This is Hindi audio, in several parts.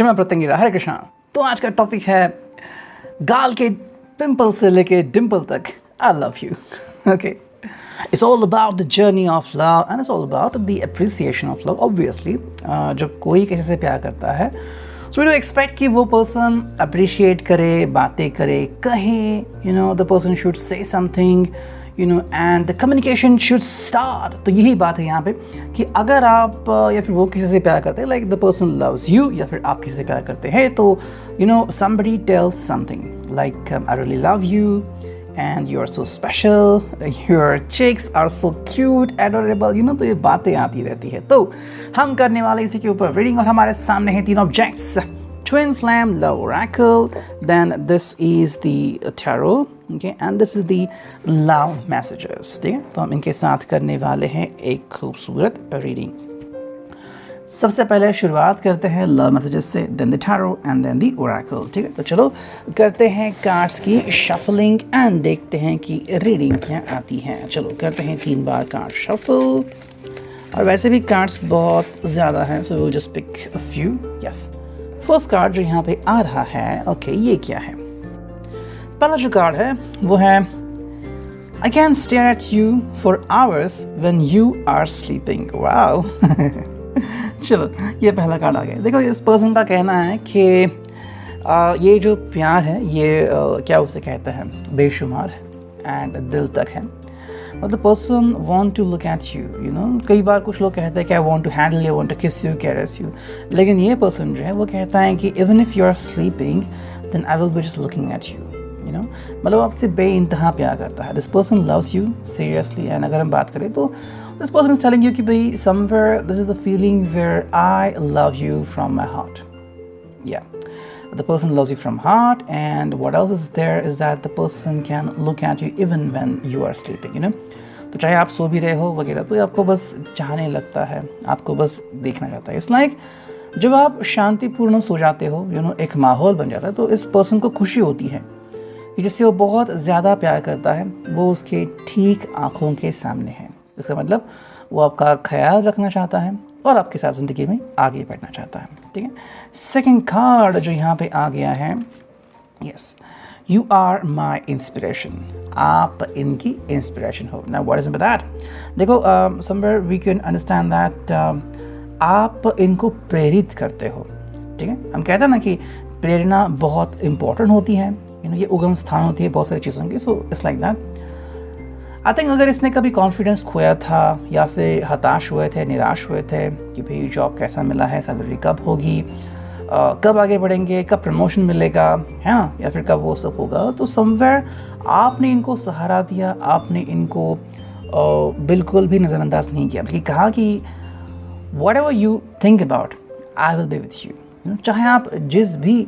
क्षमा प्रत्यंगिरा, हरे कृष्णा। तो आज का टॉपिक है गाल के पिंपल से लेके डिम्पल तक। आई love you. Okay, it's all about the journey of love and it's all about the appreciation of love. Obviously जब कोई किसी से प्यार करता है सो वी डू एक्सपेक्ट कि वो पर्सन अप्रिशिएट करे, बातें करे, कहे, you know the person should say something, you know, and the communication should start. तो यही बात है यहाँ पे कि अगर आप या फिर वो किसी से प्यार करते हैं, like the person loves you, या फिर आप किसी से प्यार करते हैं, तो you know somebody tells something like I really love you and you are so special, your cheeks are so cute, adorable, you know, तो ये बातें आती रहती है। तो हम करने वाले इसी के ऊपर रीडिंग, और हमारे सामने हैं तीन objects, twin flame love oracle, then this is the tarot, okay, and this is the love messages। ठीक है, तो हम इनके साथ करने वाले हैं एक खूबसूरत रीडिंग। सबसे पहले शुरुआत करते हैं लव मैसेजेस से, then the tarot and then the oracle. ठीक है, तो चलो करते हैं कार्ड्स की शफलिंग एंड देखते हैं कि रीडिंग क्या आती है। चलो करते हैं 3 बार कार्ड शफल, और वैसे भी कार्ड्स बहुत ज़्यादा हैं, so will just pick a few. Yes, first card जो यहाँ पे आ रहा है, ओके, ये क्या है? पहला जो कार्ड है वो है I can stare at you for hours when you are sleeping. Wow. चलो ये पहला कार्ड आ गया। देखो, इस पर्सन का कहना है कि ये जो प्यार है ये क्या उसे कहते हैं, बेशुमार है एंड दिल तक है। मतलब person want to look at you, you know. कई बार कुछ लोग कहते हैं कि I want to handle you, want to kiss you, caress you, लेकिन ये पर्सन जो है वो कहता है कि even if you are sleeping then I will be just looking at you, you know. मतलब आपसे बेइंतहा प्यार करता है। This person loves you seriously, and अगर हम बात करें तो this person is telling you कि भाई somewhere this is the feeling where I love you from my heart. या the person loves you from heart, and what else is there is that the person can look at you even when you are sleeping, you know। तो चाहे आप सो भी रहे हो वगैरह, तो आपको बस चाहने लगता है, आपको बस देखना चाहता है। इट्स लाइक जब आप शांतिपूर्ण सो जाते हो, यू नो, एक माहौल बन जाता है, तो इस पर्सन को खुशी होती है कि जिससे वो बहुत ज़्यादा प्यार करता है वो उसके ठीक आँखों के सामने है। इसका मतलब वो आपका ख्याल रखना चाहता है और आपके साथ ज़िंदगी में आगे बढ़ना चाहता है। ठीक है, सेकंड कार्ड जो यहाँ पे आ गया है, yes, you are my inspiration. आप इनकी इंस्पिरेशन हो। Now what is that? देखो, somewhere we can understand that आप इनको प्रेरित करते हो। ठीक है, हम कहते हैं ना कि प्रेरणा बहुत इंपॉर्टेंट होती है, यू नो, ये उगम स्थान होती है बहुत सारी चीज़ों की। So it's like that. I think अगर इसने कभी कॉन्फिडेंस खोया था या फिर हताश हुए थे, निराश हुए थे कि भाई जॉब कैसा मिला है, सैलरी कब होगी, कब आगे बढ़ेंगे, कब प्रमोशन मिलेगा, है ना, या फिर कब वो सब होगा, तो समवेयर आपने इनको सहारा दिया, आपने इनको बिल्कुल भी नज़रअंदाज नहीं किया, बल्कि कहा कि what ever you think about I will B with you. चाहे आप जिस भी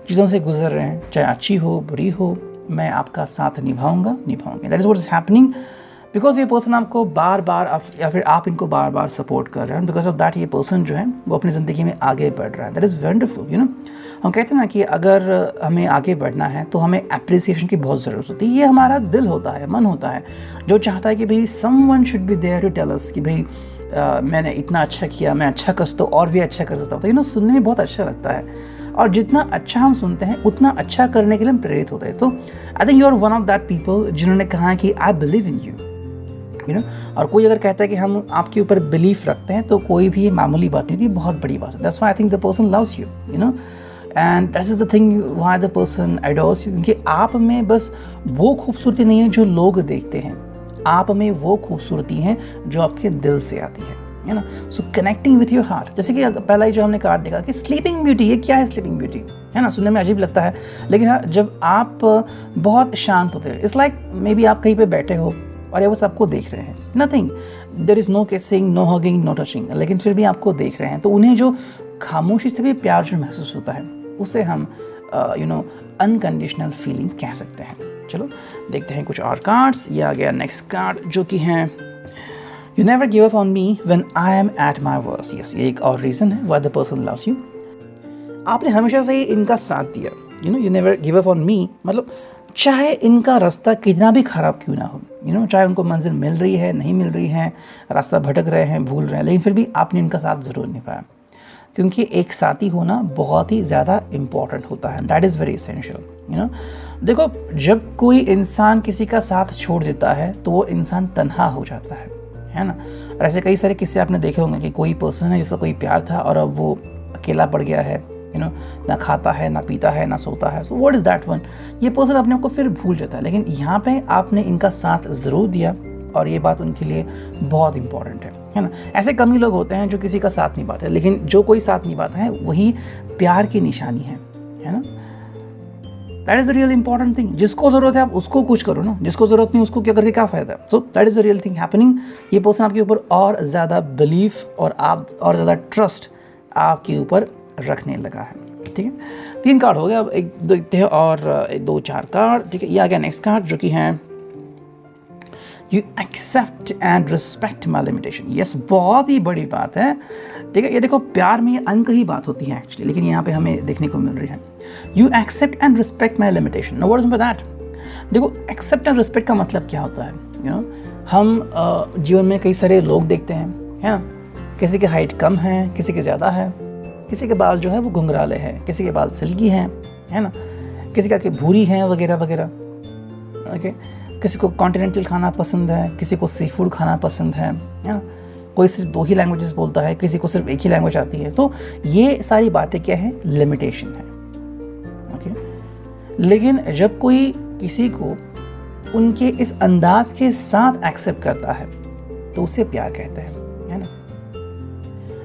चीज़ों से गुजर रहे हैं, चाहे अच्छी हो बुरी हो, मैं आपका साथ निभाऊंगा। That is what is happening, because ये पर्सन आपको बार बार या फिर आप इनको बार बार सपोर्ट कर रहे हैं। बिकॉज ऑफ दैट ये पर्सन जो है वो अपनी ज़िंदगी में आगे बढ़ रहा है। That is wonderful, you know. हम कहते हैं ना कि अगर हमें आगे बढ़ना है तो हमें अप्रिसिएशन की बहुत ज़रूरत होती है। ये हमारा दिल होता है, मन होता है, जो चाहता है कि भाई someone should be there to tell us कि भाई मैंने इतना अच्छा किया, मैं अच्छा कर सकता हूँ और भी अच्छा कर सकता हूँ। तो यू नो, सुनने में बहुत अच्छा लगता है, और जितना अच्छा हम सुनते हैं उतना अच्छा करने के लिए हम प्रेरित होते हैं। तो I think you are one of that people जिन्होंने कहा कि I believe in you, you know. और कोई अगर कहता है कि हम आपके ऊपर बिलीफ रखते हैं तो कोई भी ये मामूली बात नहीं होती, बहुत बड़ी बात है। That's why I think the person loves you, you know, and that is the thing why the person adores you. क्योंकि आप में बस वो खूबसूरती नहीं है जो लोग देखते हैं, आप में वो खूबसूरती है जो आपके दिल से आती है ना। सो कनेक्टिंग विथ योर हार्ट। जैसे कि पहला ही जो हमने कार्ड देखा कि स्लीपिंग ब्यूटी, ये क्या है स्लीपिंग ब्यूटी, है ना, सुनने में अजीब लगता है, लेकिन हाँ, जब आप बहुत शांत होते हैं, इट्स लाइक मे बी आप कहीं पे बैठे हो और ये बस आपको देख रहे हैं, nothing, there is no kissing, no hugging, no touching, लेकिन फिर भी आपको देख रहे हैं, तो उन्हें जो खामोशी से भी प्यार जो महसूस होता है उसे हम यू नो अनकंडीशनल फीलिंग कह सकते हैं। चलो देखते हैं कुछ और कार्ड्स। ये आ गया नेक्स्ट कार्ड जो कि है you never give up on me when I am at my worst. Yes, ये एक और रीज़न है why the person loves you. आपने हमेशा से ही इनका साथ दिया, you know, you never give up on me, मतलब चाहे इनका रास्ता कितना भी ख़राब क्यों ना हो, यू नो, चाहे उनको मंजिल मिल रही है, नहीं मिल रही है, रास्ता भटक रहे हैं, भूल रहे हैं, लेकिन फिर भी आपने इनका साथ ज़रूर निभाया। क्योंकि एक साथी होना बहुत ही ज़्यादा इम्पॉर्टेंट होता है, that is very essential, you know. देखो, जब कोई इंसान किसी का साथ छोड़ देता है तो वो इंसान तन्हा हो जाता है ना। और ऐसे कई सारे किस्से आपने देखे होंगे कि कोई पर्सन है जिसका कोई प्यार था और अब वो अकेला पड़ गया है, यू नो, ना खाता है, ना पीता है, ना सोता है। So what is that one, ये पर्सन अपने आप को फिर भूल जाता है। लेकिन यहाँ पे आपने इनका साथ ज़रूर दिया और ये बात उनके लिए बहुत इंपॉर्टेंट है ना। ऐसे कम ही लोग होते हैं जो किसी का साथ निभाते हैं, लेकिन जो कोई साथ निभाता है वही प्यार की निशानी है ना। That is the real important thing. जिसको ज़रूरत है आप उसको कुछ करो ना, जिसको ज़रूरत नहीं उसको क्या करके क्या फ़ायदा है। So that is the real thing happening. ये पर्सन आपके ऊपर और ज़्यादा बिलीफ और आप और ज़्यादा ट्रस्ट आपके ऊपर रखने लगा है, ठीक है। 3 कार्ड हो गया, अब एक देखते हैं और 2-4 कार्ड, ठीक है। ये आ गया नेक्स्ट कार्ड जो कि है you accept and respect my limitation. Yes, बहुत ही बड़ी बात है, ठीक है। ये देखो, प्यार में ये अंक ही बात होती है एक्चुअली, लेकिन यहाँ पे हमें देखने को मिल रही है you accept and respect my limitation. No what is that. देखो, एक्सेप्ट एंड रिस्पेक्ट का मतलब क्या होता है, यू नो। हम जीवन में कई सारे लोग देखते हैं, है ना। किसी की हाइट कम है, किसी की ज़्यादा है, किसी के बाल जो है वो घुंघराले हैं, किसी के बाल सिल्की हैं, है ना, किसी का कि भूरी हैं वगैरह वगैरह, ओके। किसी को कॉन्टिनेंटल खाना पसंद है, किसी को सी फूड खाना पसंद है ना। कोई सिर्फ 2 ही लैंग्वेजेस बोलता है, किसी को सिर्फ 1 ही लैंग्वेज आती है। तो ये सारी बातें क्या है, लिमिटेशन है, ओके। लेकिन जब कोई किसी को उनके इस अंदाज के साथ एक्सेप्ट करता है तो उसे प्यार कहते हैं, है ना।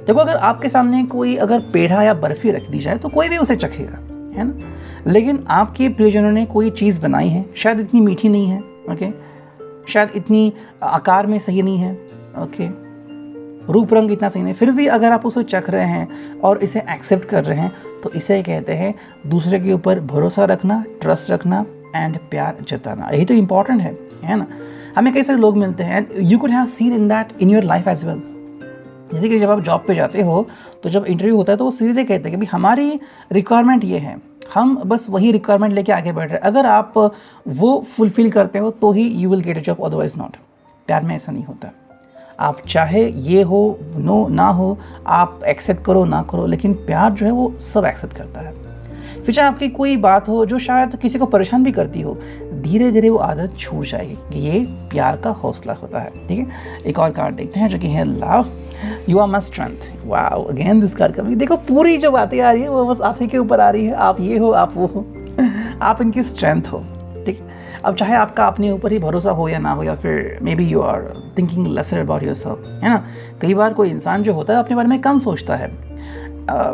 देखो, अगर आपके सामने कोई अगर पेढ़ा या बर्फी रख दी जाए तो कोई भी उसे चखेगा, है ना। लेकिन आपके प्रियजनों ने कोई चीज़ बनाई है, शायद इतनी मीठी नहीं है, ओके, शायद इतनी आकार में सही नहीं है, ओके, रूप रंग इतना सही नहीं, फिर भी अगर आप उसे चख रहे हैं और इसे एक्सेप्ट कर रहे हैं तो इसे कहते हैं दूसरे के ऊपर भरोसा रखना, ट्रस्ट रखना एंड प्यार जताना। यही तो इम्पॉर्टेंट है ना। हमें कई सारे लोग मिलते हैं and you could have seen in that in your life as well. जैसे कि जब आप जॉब पे जाते हो तो जब इंटरव्यू होता है तो वो सीधे कहते हैं कि भाई हमारी रिक्वायरमेंट ये है, हम बस वही रिक्वायरमेंट लेके आगे बढ़ रहे हैं, अगर आप वो फुलफिल करते हो तो ही you will get a job, otherwise not. प्यार में ऐसा नहीं होता। आप चाहे ये हो नो ना हो, आप एक्सेप्ट करो ना करो, लेकिन प्यार जो है वो सब एक्सेप्ट करता है। फिर चाहे आपकी कोई बात हो जो शायद किसी को परेशान भी करती हो, धीरे धीरे वो आदत छूट जाएगी कि ये प्यार का हौसला होता है, ठीक है। एक और कार्ड देखते हैं जो कि है love, you are my strength. Wow, again this card coming. देखो, पूरी जो बातें आ रही है वो बस आप ही के ऊपर आ रही है। आप ये हो, आप वो हो, आप इनकी स्ट्रेंथ हो, ठीक है। अब चाहे आपका अपने ऊपर ही भरोसा हो या ना हो, या फिर maybe you are thinking lesser about yourself, है ना। कई बार कोई इंसान जो होता है अपने बारे में कम सोचता है।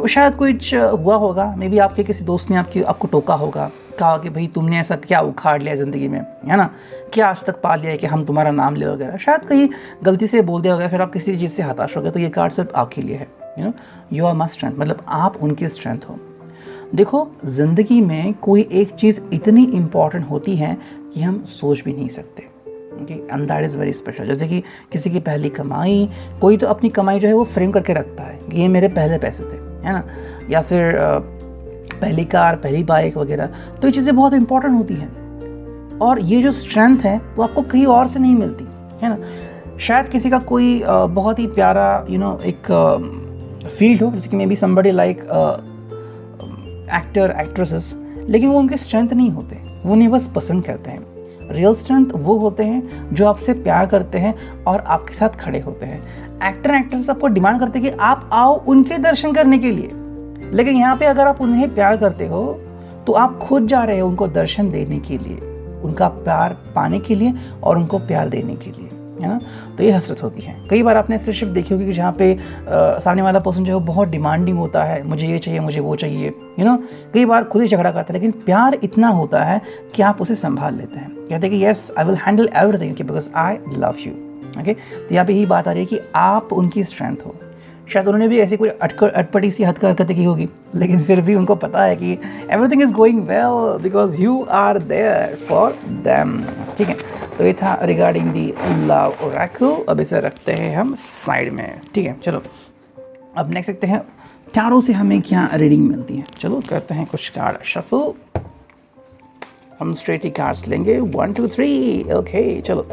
शायद कुछ हुआ होगा, मे बी आपके किसी दोस्त ने आपको टोका होगा, कहा कि भाई तुमने ऐसा क्या उखाड़ लिया ज़िंदगी में, है ना, क्या आज तक पा लिया है कि हम तुम्हारा नाम ले वगैरह। शायद कहीं गलती से बोल दिया होगा, फिर आप किसी चीज़ से हताश हो गए। तो ये कार्ड सिर्फ आपके लिए है, you know, you are my strength, मतलब आप उनकी स्ट्रेंथ हो। देखो, ज़िंदगी में कोई एक चीज़ इतनी इम्पॉर्टेंट होती है कि हम सोच भी नहीं सकते, okay, and that is very special. जैसे कि किसी की पहली कमाई, कोई तो अपनी कमाई जो है वो फ्रेम करके रखता है कि ये मेरे पहले पैसे थे, है ना, या फिर पहली कार, पहली बाइक वगैरह। तो ये चीज़ें बहुत इंपॉर्टेंट होती हैं और ये जो स्ट्रेंथ है वो आपको कहीं और से नहीं मिलती, है ना। शायद किसी का कोई बहुत ही प्यारा यू नो एक फील्ड हो, जैसे कि may be somebody like actor actresses, लेकिन वो उनके स्ट्रेंथ नहीं होते, वो उन्हें बस पसंद करते हैं। रियल स्ट्रेंथ वो होते हैं जो आपसे प्यार करते हैं और आपके साथ खड़े होते हैं। एक्टर एक्ट्रेस आपको डिमांड करते हैं कि आप आओ उनके दर्शन करने के लिए, लेकिन यहाँ पे अगर आप उन्हें प्यार करते हो तो आप खुद जा रहे हो उनको दर्शन देने के लिए, उनका प्यार पाने के लिए और उनको प्यार देने के लिए, है ना। तो ये हसरत होती है। कई बार आपने रिलेशनशिप देखी होगी कि जहाँ पे सामने वाला पर्सन जो है बहुत डिमांडिंग होता है, मुझे ये चाहिए, मुझे वो चाहिए, यू नो, कई बार खुद ही झगड़ा करता है, लेकिन प्यार इतना होता है कि आप उसे संभाल लेते हैं, कहते हैं कि yes I will handle everything because I love you, okay. तो यहाँ पे यही बात आ रही है कि आप उनकी स्ट्रेंथ हो। शायद उन्होंने भी ऐसी कोई अटपटी सी हरकतें की होगी, लेकिन फिर भी उनको पता है कि everything is going well because you are there for them, ठीक है। तो ये था रिगार्डिंग दी लव ओरेकल। अब इसे रखते हैं हम साइड में, ठीक है। चलो अब नेक्स्ट देखते हैं टैरो से हमें क्या रीडिंग मिलती है। चलो करते हैं कुछ कार्ड शफल। हम स्ट्रेट ही कार्ड्स लेंगे 1 2 3। ओके चलो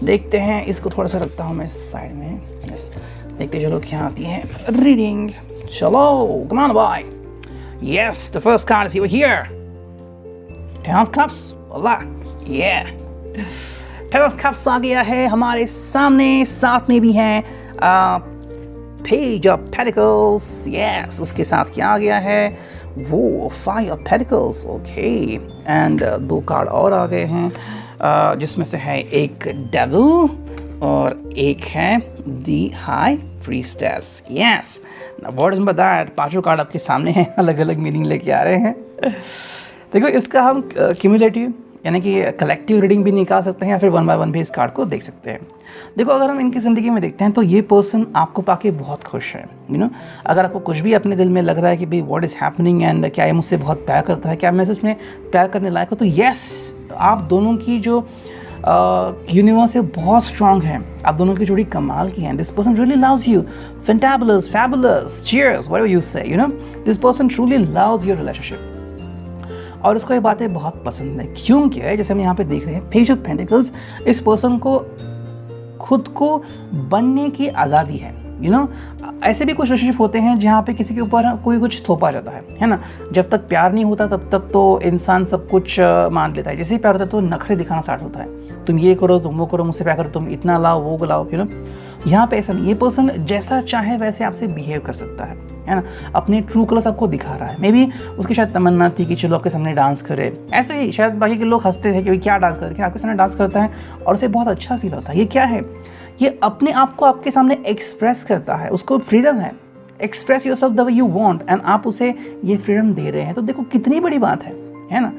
देखते हैं, इसको थोड़ा सा रखता हूँ मैं साइड में। यस देखते चलो क्या आती है रीडिंग। चलो come on boy. Yes the first card is here, 10 of cups। yeah 10 of cups आ गया है हमारे सामने, साथ में भी है पेज ऑफ पेडिकल्स। यस उसके साथ क्या आ गया है, वो 5 of pentacles. Okay and 2 card और आ गए हैं, जिसमें से है एक डेविल और एक है the high priestess. Yes what is that, पांचों कार्ड आपके सामने हैं, अलग अलग मीनिंग लेके आ रहे हैं। देखो इसका हम क्यूमुलेटिव यानी कि कलेक्टिव रीडिंग भी निकाल सकते हैं या फिर 1 by 1 भी इस कार्ड को देख सकते हैं। देखो अगर हम इनकी ज़िंदगी में देखते हैं तो ये पर्सन आपको पाके बहुत खुश है। अगर आपको कुछ भी अपने दिल में लग रहा है कि भाई व्हाट इज़ हैपनिंग एंड क्या ये मुझसे बहुत प्यार करता है, क्या मैं इसमें प्यार करने लायक हो, तो यस आप दोनों की जो यूनिवर्स है बहुत स्ट्रांग है, आप दोनों की जोड़ी कमाल की है। This person really loves you, fantabulous, fabulous, cheers, whatever you say, this person truly loves your relationship और उसको ये बातें बहुत पसंद है। क्योंकि जैसे हम यहाँ पे देख रहे हैं पेज ऑफ पेंटिकल्स, इस पर्सन को खुद को बनने की आज़ादी है। ऐसे भी कुछ रिलेशनशिप होते हैं जहाँ पे किसी के ऊपर कोई कुछ थोपा जाता है ना। जब तक प्यार नहीं होता तब तक तो इंसान सब कुछ मान लेता है, जैसे ही प्यार होता है तो नखरे दिखाना स्टार्ट होता है, तुम ये करो, तुम वो करो, मुझसे प्यार करो, तुम इतना लाओ, वो लाओ। यहाँ पे ऐसा नहीं, ये पर्सन जैसा चाहे वैसे आपसे बिहेव कर सकता है ना। अपने ट्रू कलर्स आपको दिखा रहा है। मे बी उसकी शायद तमन्ना थी कि चलो आपके सामने डांस करे, ऐसे ही शायद बाकी के लोग हंसते थे कि भाई क्या डांस करते हैं, आपके सामने डांस करता है और उसे बहुत अच्छा फील होता है। ये क्या है, ये अपने आप को आपके सामने एक्सप्रेस करता है, उसको फ्रीडम है, express yourself the way you want and आप उसे ये फ्रीडम दे रहे हैं। तो देखो कितनी बड़ी बात है ना।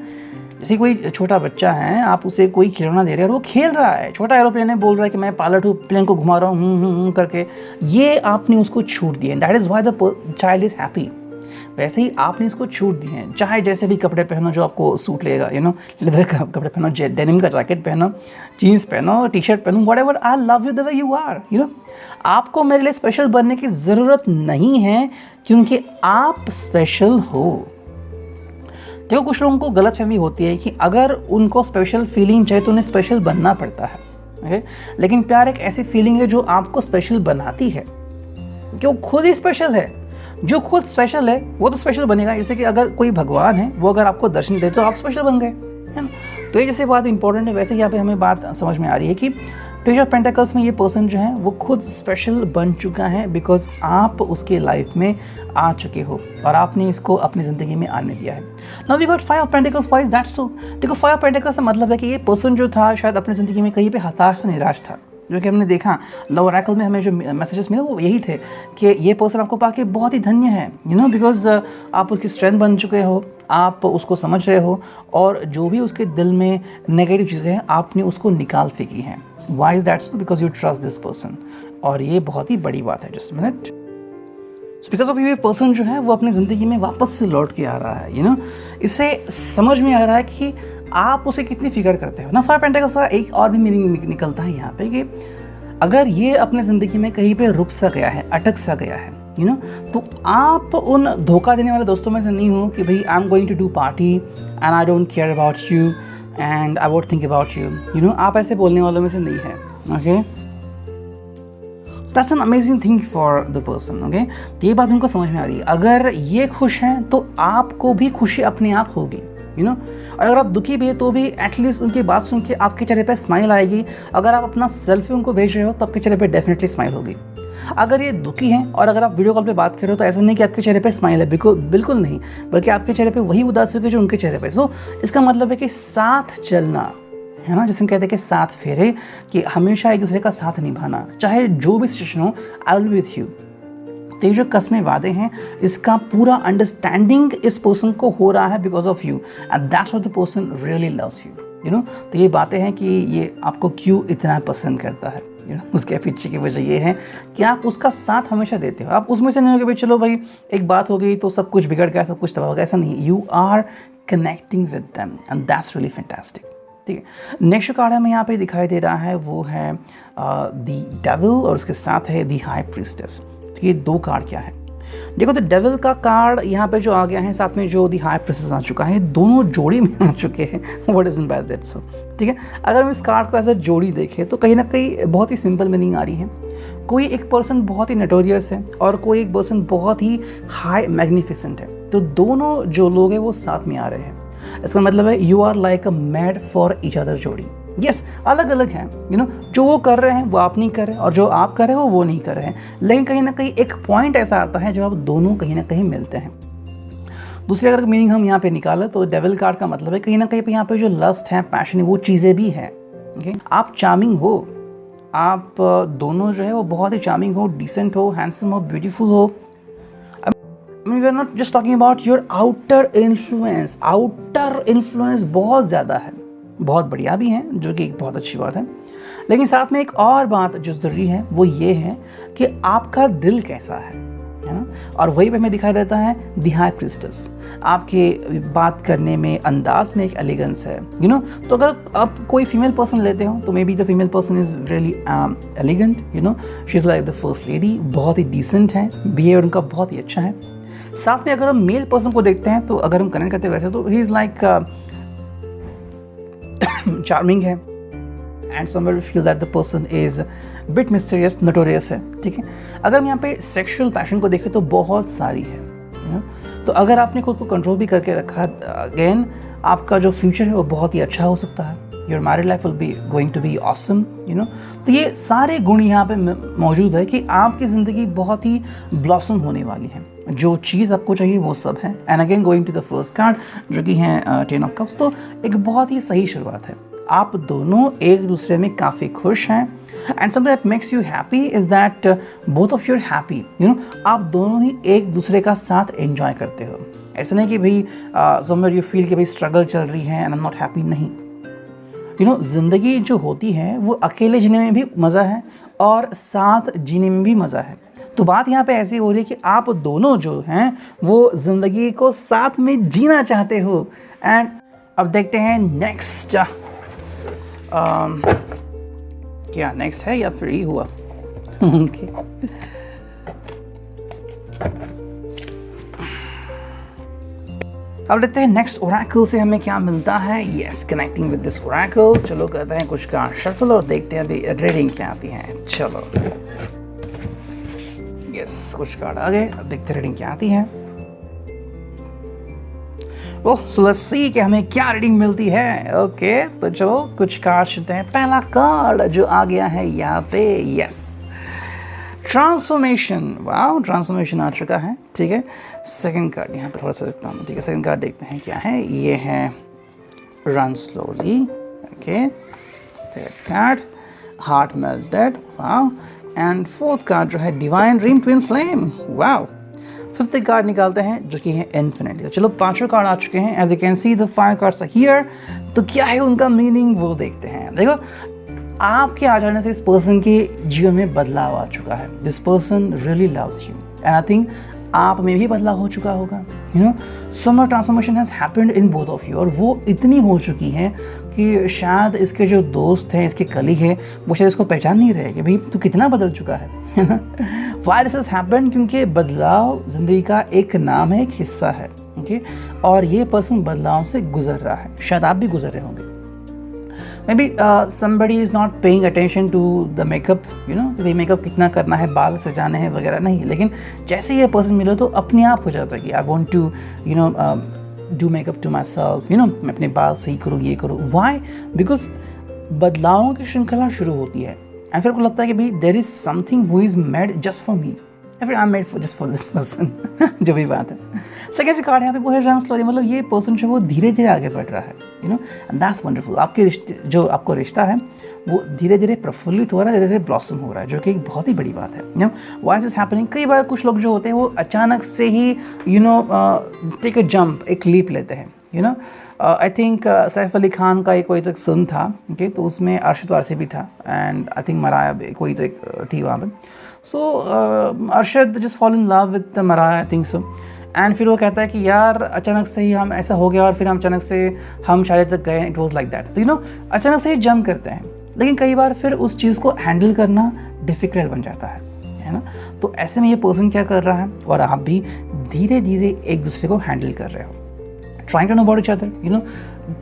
जैसे कोई छोटा बच्चा है, आप उसे कोई खिलौना दे रहे हैं और वो खेल रहा है, छोटा एरोप्लेन है, बोल रहा है कि मैं पायलट हूँ, प्लेन को घुमा रहा हूँ करके, ये आपने उसको छूट दिए, that is why the child is happy. वैसे ही आपने इसको छूट दी है, चाहे जैसे भी कपड़े पहनो जो आपको सूट लेगा, लेदर का कपड़े पहनो, डेनिम का जैकेट पहनो, जीन्स पहनो, टी शर्ट पहनो, whatever, I love you the way you are. आपको मेरे लिए स्पेशल बनने की ज़रूरत नहीं है क्योंकि आप स्पेशल हो। देखो कुछ लोगों को गलतफहमी होती है कि अगर उनको स्पेशल फीलिंग चाहिए तो उन्हें स्पेशल बनना पड़ता है। ओके लेकिन प्यार एक ऐसी फीलिंग है जो आपको स्पेशल बनाती है, कि वो खुद ही स्पेशल है। जो खुद स्पेशल है वो तो स्पेशल बनेगा। जैसे कि अगर कोई भगवान है, वो अगर आपको दर्शन दे तो आप स्पेशल बन गए, है ना। तो ये जैसे बात इंपॉर्टेंट है, वैसे यहाँ पे हमें बात समझ में आ रही है कि पेज ऑफ पेंटिकल्स में ये पर्सन जो है वो खुद स्पेशल बन चुका है, बिकॉज आप उसके लाइफ में आ चुके हो और आपने इसको अपनी ज़िंदगी में आने दिया है। Now we got 5 of pentacles, why is that so. देखो 5 ऑफ पेंटिकल्स का मतलब है कि ये पर्सन जो था शायद अपनी ज़िंदगी में कहीं पे हताश था, निराश था। जो कि हमने देखा लव ओरेकल में हमें जो मैसेजेस मिले वो यही थे कि ये पर्सन आपको पाके बहुत ही धन्य है, बिकॉज आप उसकी स्ट्रेंथ बन चुके हो, आप उसको समझ रहे हो और जो भी उसके दिल में नेगेटिव चीज़ें हैं आपने उसको निकाल फेंकी हैं। Why is that so, because you trust this person, और ये बहुत ही बड़ी बात है। जस्ट मिनट, बिकॉज ऑफ ये पर्सन जो है वो अपनी ज़िंदगी में वापस से लौट के आ रहा है। इससे समझ में आ रहा है कि आप उसे कितनी फिक्र करते हो ना। 5 पेंटिकल्स का एक और भी मीनिंग निकलता है यहाँ पे कि अगर ये अपने ज़िंदगी में कहीं पे रुक सा गया है, अटक सा गया है, तो आप उन धोखा देने वाले दोस्तों में से नहीं हो कि भाई I am going to do party and I don't care about you and I won't think about you, आप ऐसे बोलने वालों में से नहीं है। Okay that's an amazing thing for the person. Okay तो ये बात उनको समझ में आ रही है। अगर ये खुश हैं तो आपको भी खुशी अपने आप होगी, और अगर आप दुखी भी है तो भी एटलीस्ट उनकी बात सुन के आपके चेहरे पे स्माइल आएगी। अगर आप अपना सेल्फी उनको भेज रहे हो तो आपके चेहरे पे डेफिनेटली स्माइल होगी। अगर ये दुखी हैं और अगर आप वीडियो कॉल पे बात कर रहे हो तो ऐसा नहीं कि आपके चेहरे पे स्माइल है, बिल्कुल नहीं, बल्कि आपके चेहरे पे वही उदासी होगी जो उनके चेहरे पे। सो इसका मतलब है कि साथ चलना है ना, जिसे हम कहते हैं कि साथ फेरे, कि हमेशा एक दूसरे का साथ निभाना, चाहे जो भी सिचुएशन हो, आई विल बी विथ यू। तो ये जो कस्में वादे हैं इसका पूरा अंडरस्टैंडिंग इस पर्सन को हो रहा है because of you and that's what the person really loves you. तो ये बातें हैं कि ये आपको क्यों इतना पसंद करता है, उसके पीछे की वजह ये है कि आप उसका साथ हमेशा देते हो। आप उसमें से नहीं हो कि भाई चलो भाई एक बात हो गई तो सब कुछ बिगड़ गया, सब कुछ तबाह हो गया, ऐसा नहीं। You are connecting with them and that's really fantastic. ठीक है, नेक्स्ट कार्ड हमें यहाँ पे दिखाई दे रहा है वो है द डेविल और उसके साथ है द हाई प्रीस्टेस। तो ये 2 कार्ड क्या है, देखो तो डेविल का कार्ड यहाँ पे जो आ गया है, साथ में जो दी हाई प्रिंसेस आ चुका है, दोनों जोड़ी में आ चुके हैं। What is in by that so, ठीक है। अगर हम इस कार्ड को ऐसे जोड़ी देखें तो कहीं ना कहीं बहुत ही सिंपल मीनिंग आ रही है। कोई एक पर्सन बहुत ही नोटोरियस है और कोई एक पर्सन बहुत ही हाई मैग्निफिसेंट है, तो दोनों जो लोग हैं वो साथ में आ रहे हैं। इसका मतलब है you are like a made for each other जोड़ी। यस, अलग अलग हैं, जो वो कर रहे हैं वो आप नहीं कर रहे हैं, और जो आप कर रहे हो वो नहीं कर रहे हैं, लेकिन कहीं ना कहीं एक पॉइंट ऐसा आता है जब आप दोनों कहीं ना कहीं मिलते हैं। दूसरी अगर मीनिंग हम यहाँ पे निकालें तो डेविल कार्ड का मतलब है कहीं ना कहीं यहाँ पे जो लस्ट है, पैशन है, वो चीज़ें भी हैं। ओके, आप चार्मिंग हो, आप दोनों जो है वो बहुत ही चार्मिंग हो, डिसेंट हो, हैंडसम हो, ब्यूटीफुल हो। We are not just talking about your outer influence. Outer influence बहुत ज़्यादा है, बहुत बढ़िया भी हैं, जो कि एक बहुत अच्छी बात है। लेकिन साथ में एक और बात जो ज़रूरी है वो ये है कि आपका दिल कैसा है ना। और वही पे हमें दिखाई देता है दी हाई प्रिस्टेस। आपके बात करने में, अंदाज में एक एलिगेंस है, तो अगर आप कोई फीमेल पर्सन लेते हो तो may be the female person is really elegant, she is like the first lady, बहुत ही डिसेंट है, बिहेवियर उनका बहुत ही अच्छा है। साथ में अगर हम मेल पर्सन को देखते हैं तो अगर हम कनेक्ट करते हैं वैसे तो ही इज़ लाइक चार्मिंग है, and somewhere we feel that the person is bit mysterious, notorious है, ठीक है। अगर हम यहाँ पे सेक्सुअल पैशन को देखें तो बहुत सारी है, तो अगर आपने खुद को कंट्रोल भी करके रखा, अगेन आपका जो फ्यूचर है वो बहुत ही अच्छा हो सकता है। Your married life will be going to be awesome, तो ये सारे गुण यहाँ पे मौजूद है कि आपकी ज़िंदगी बहुत ही ब्लॉसम होने वाली है। जो चीज़ आपको चाहिए वो सब है। And again going to the first card जो कि है 10 ऑफ कप्स, तो एक बहुत ही सही शुरुआत है। आप दोनों एक दूसरे में काफ़ी खुश हैं, and something that makes you happy is that both of you are happy. आप दोनों ही एक दूसरे का साथ एंजॉय करते हो। ऐसा नहीं कि भाई समवेयर यू फील कि भाई स्ट्रगल चल रही है and I am not happy, नहीं। ज़िंदगी जो होती है वो अकेले जीने में भी मज़ा है और साथ जीने में भी मज़ा है। तो बात यहाँ पे ऐसी हो रही है कि आप दोनों जो हैं वो ज़िंदगी को साथ में जीना चाहते हो। एंड अब देखते हैं नेक्स्ट क्या नेक्स्ट है या फिर ही हुआ। ओके, अब देखते हैं नेक्स्ट ओरेकल से हमें क्या मिलता है। Yes, connecting with this Oracle, चलो करते हैं कुछ कार्ड शफल और देखते हैं अभी रीडिंग क्या आती है। चलो, यस, कुछ कार्ड आ गए, अब देखते हैं रीडिंग क्या आती है। सो लेट्स सी कि हमें क्या रीडिंग मिलती है। ओके, तो चलो कुछ कार्ड चुनते हैं। पहला कार्ड जो आ गया है यहाँ पे, यस, ट्रांसफॉर्मेशन। वाह, ट्रांसफॉर्मेशन आ चुका है, ठीक है। सेकंड कार्ड यहाँ पर थोड़ा सा देखता हूँ, ठीक है। सेकंड कार्ड देखते हैं क्या है। ये है run slowly, okay. Third card heart melted, वाह। एंड फोर्थ कार्ड जो है डिवाइन ड्रीम ट्विन फ्लेम, वाह। फिफ्थ कार्ड निकालते हैं जो कि है इन्फिनिटी। चलो पांचों कार्ड आ चुके हैं। As you can see the 5 cards are here. तो क्या है उनका मीनिंग वो देखते हैं। देखो, आपके आ जाने से इस पर्सन के जीवन में बदलाव आ चुका है। This person really loves you and I think आप में भी बदलाव हो चुका होगा। Some transformation has happened in both of you, और वो इतनी हो चुकी है कि शायद इसके जो दोस्त हैं, इसके कलीग हैं, वो शायद इसको पहचान नहीं रहे कि भाई तू कितना बदल चुका है ना। व्हाई दिस हैज़ हैपेंड, क्योंकि बदलाव ज़िंदगी का एक नाम है, एक हिस्सा है, ओके। और ये पर्सन बदलाव से गुजर रहा है, शायद आप भी गुजर रहे होंगे। Maybe somebody is not paying attention to the makeup, कि मेकअप कितना करना है, बाल सजाने हैं वगैरह नहीं, लेकिन जैसे ये पर्सन मिले तो अपने आप हो जाता है कि I want to do makeup to my self, मैं अपने बाल सही करूँ, ये करूँ। वाई? बिकॉज बदलावों की श्रृंखला शुरू होती है एंड फिर को लगता है कि भाई there is something who is made just for me, या फिर I am made for just for this person. जो भी बात है। सेकेंड कार्ड यहाँ पे वो है रन स्लोली, मतलब ये पर्सन जो वो धीरे धीरे आगे बढ़ रहा है, एंड दैट्स वंडरफुल। आपके रिश्ते, जो आपको रिश्ता है वो धीरे धीरे प्रफुल्लित हो रहा है, धीरे धीरे ब्लॉसम हो रहा है, जो कि एक बहुत ही बड़ी बात है। Why is happening? कई बार कुछ लोग जो होते हैं वो अचानक से ही टेक अ जंप, एक लीप लेते हैं। आई थिंक सैफ अली खान का कोई तो एक फिल्म था, ओके, तो उसमें अरशद वारसी भी था एंड आई थिंक मराया कोई तो एक थी वहाँ पर। So Arshad just fall in love with Maraya, I think so. And फिर वो कहता है कि यार अचानक से ही हम ऐसा हो गया और फिर हम अचानक से हम शायद तक गए, इट वॉज लाइक दैट। तो अचानक से ही जंप करते हैं, लेकिन कई बार फिर उस चीज़ को हैंडल करना डिफ़िकल्ट बन जाता है है ना। तो ऐसे में ये पर्सन क्या कर रहा है और आप भी धीरे धीरे एक दूसरे को हैंडल कर रहे हो, trying to know about each other, you know,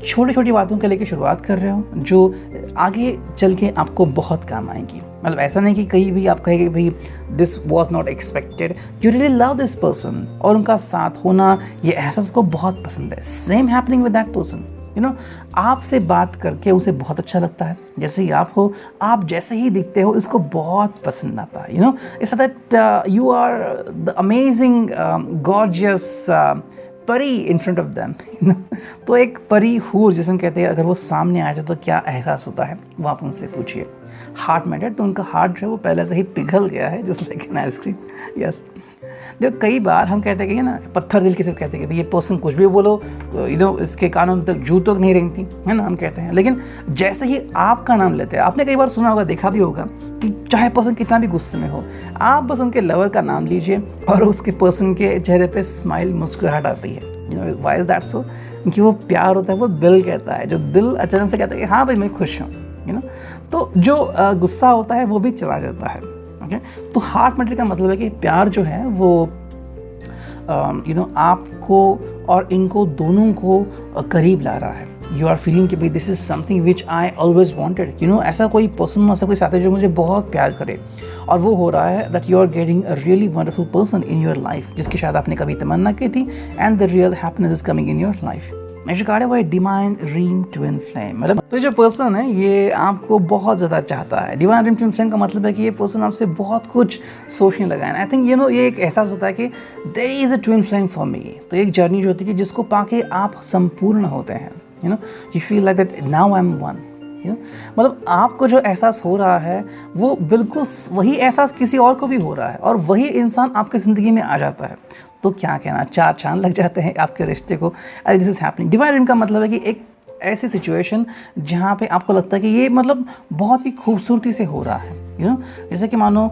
छोटी छोटी बातों के लेके शुरुआत कर रहे हो जो आगे चल के आपको बहुत काम आएंगी। मतलब ऐसा नहीं कि कहीं भी आप कहेंगे भाई this was not expected, you really love this person और उनका साथ होना ये एहसास को बहुत पसंद है। Same happening with that person, you know, आपसे बात करके उसे बहुत अच्छा लगता है, जैसे ही आप हो, आप जैसे ही दिखते हो इसको बहुत पसंद आता है, you know, it's that you are the amazing gorgeous परी इन फ्रंट ऑफ देम। तो एक परी हूर जिसे हम कहते हैं, अगर वो सामने आ जाए तो क्या एहसास होता है वो आप उनसे पूछिए। हार्ट मैटर, तो उनका हार्ट जो है वो पहले से ही पिघल गया है, just like an ice cream. Yes, देखो कई बार हम कहते हैं कि ना, पत्थर दिल किसे कहते हैं कि भाई ये पर्सन कुछ भी बोलो, यू नो, इसके कानों तक जू तक नहीं रेंगती, है ना, हम कहते हैं। लेकिन जैसे ही आपका नाम लेते हैं, आपने कई बार सुना होगा, देखा भी होगा कि चाहे पर्सन कितना भी गुस्से में हो, आप बस उनके लवर का नाम लीजिए और उसके पर्सन के चेहरे पे स्माइल, मुस्कुराहट आती है। You know why is that सो? क्योंकि वो प्यार होता है, वो दिल कहता है, जो दिल अचानक से कहता है कि हाँ भाई मैं खुश हूँ, यू नो, तो जो गुस्सा होता है वो भी चला जाता है। ओके, तो हार्ट मैटर का मतलब है कि प्यार जो है वो यू नो आपको और इनको दोनों को करीब ला रहा है। यू आर फीलिंग कि भाई this is something which I always wanted, you know, ऐसा कोई पर्सन, ऐसा कोई साथी जो मुझे बहुत प्यार करे, और वो हो रहा है that you are getting a really wonderful person in your life, जिसकी शायद आपने कभी तमन्ना की थी, and the real happiness is coming in your life. मेजकाड़े वो डिवाइन ड्रीम ट्विन फ्लेम, मतलब तो जो पर्सन है ये आपको बहुत ज़्यादा चाहता है। डिवाइन ड्रीम ट्विन फ्लेम का मतलब है कि ये पर्सन आपसे बहुत कुछ सोचने लगा है। आई थिंक यू नो ये एक एहसास होता है कि there is a twin flame for me. तो एक जर्नी जो होती है जिसको पाके आप संपूर्ण होते हैं, you know, you feel like that now I am one, you know, मतलब आपको जो एहसास हो रहा है वो बिल्कुल वही एहसास किसी और को भी हो रहा है, और वही इंसान आपकी ज़िंदगी में आ जाता है। तो क्या कहना, चार चांद लग जाते हैं आपके रिश्ते को। अरे this is happening. Divine dream का मतलब है कि एक ऐसी सिचुएशन जहाँ पे आपको लगता है कि ये मतलब बहुत ही खूबसूरती से हो रहा है, यू नो, जैसे कि मानो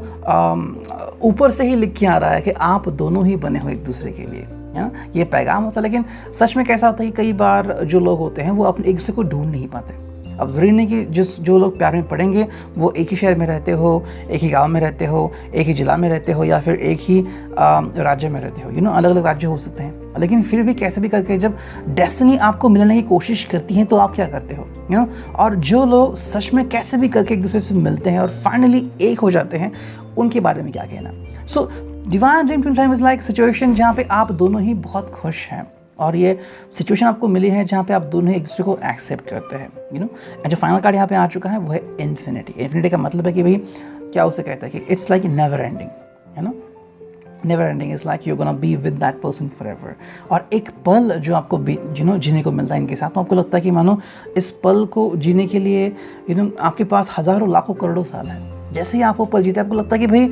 ऊपर से ही लिख के आ रहा है कि आप दोनों ही बने हो एक दूसरे के लिए, है ना, ये पैगाम होता है। लेकिन सच में कैसा होता है कि कई बार जो लोग होते हैं वो अपने एक दूसरे को ढूंढ नहीं पाते। अब ज़रूरी नहीं कि जो लोग प्यार में पड़ेंगे वो एक ही शहर में रहते हो, एक ही गांव में रहते हो, एक ही ज़िला में रहते हो, या फिर एक ही राज्य में रहते हो, यू नो, अलग अलग राज्य हो सकते हैं। लेकिन फिर भी कैसे भी करके जब डेस्टिनी आपको मिलने की कोशिश करती है तो आप क्या करते हो, यू नो, और जो लोग सच में कैसे भी करके एक दूसरे से मिलते हैं और फाइनली एक हो जाते हैं, उनके बारे में क्या कहना। So divine dream twin flame is like situation जहाँ पे आप दोनों ही बहुत खुश हैं, और ये सिचुएशन आपको मिली है जहाँ पे आप दोनों एक दूसरे को एक्सेप्ट करते हैं, यू नो। एंड जो फाइनल कार्ड यहाँ पे आ चुका है वो है इन्फिनिटी। इन्फिनिटी का मतलब है कि भाई क्या उसे कहता है कि इट्स लाइक नेवर एंडिंग, है ना, never ending is like you gonna be with that person for ever. और एक पल जो आपको यू नो जीने को मिलता है इनके साथ, तो आपको लगता है कि मानो इस पल को जीने के लिए यू नो आपके पास हज़ारों लाखों करोड़ों साल है। जैसे ही आप वो पल जीते आपको लगता है कि भाई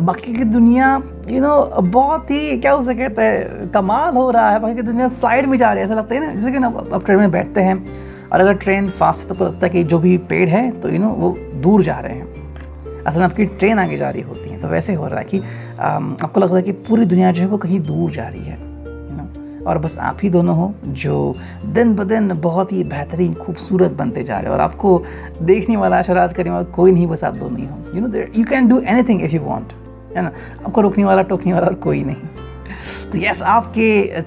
बाकी की दुनिया यू नो बहुत ही क्या उसे कहते हैं कमाल हो रहा है, बाकी की दुनिया साइड में जा रही है, ऐसा लगता है ना। जैसे कि ना आप ट्रेन में बैठते हैं और अगर ट्रेन फास्ट है तो आपको लगता है कि जो भी पेड़ है तो यू नो वो दूर जा रहे हैं, असल में आपकी ट्रेन आगे जा रही होती है। तो वैसे हो रहा है कि आपको लग रहा है कि पूरी दुनिया जो है वो कहीं दूर जा रही है, यू नो, और बस आप ही दोनों हो जो दिन ब दिन बहुत ही बेहतरीन खूबसूरत बनते जा रहे हो, और आपको देखने वाला, शरारत करने वाला कोई नहीं, बस आप दोनों ही हो, you know, you can do anything if you want, है ना, आपको रोकने वाला टोकने वाला और कोई नहीं। तो यस, आपके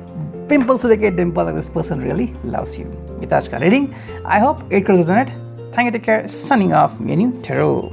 पिंपल से लेके dimple, this person really loves you. ये आज का reading, I hope it could resonate. Thank you, take care, signing off, menu tarot.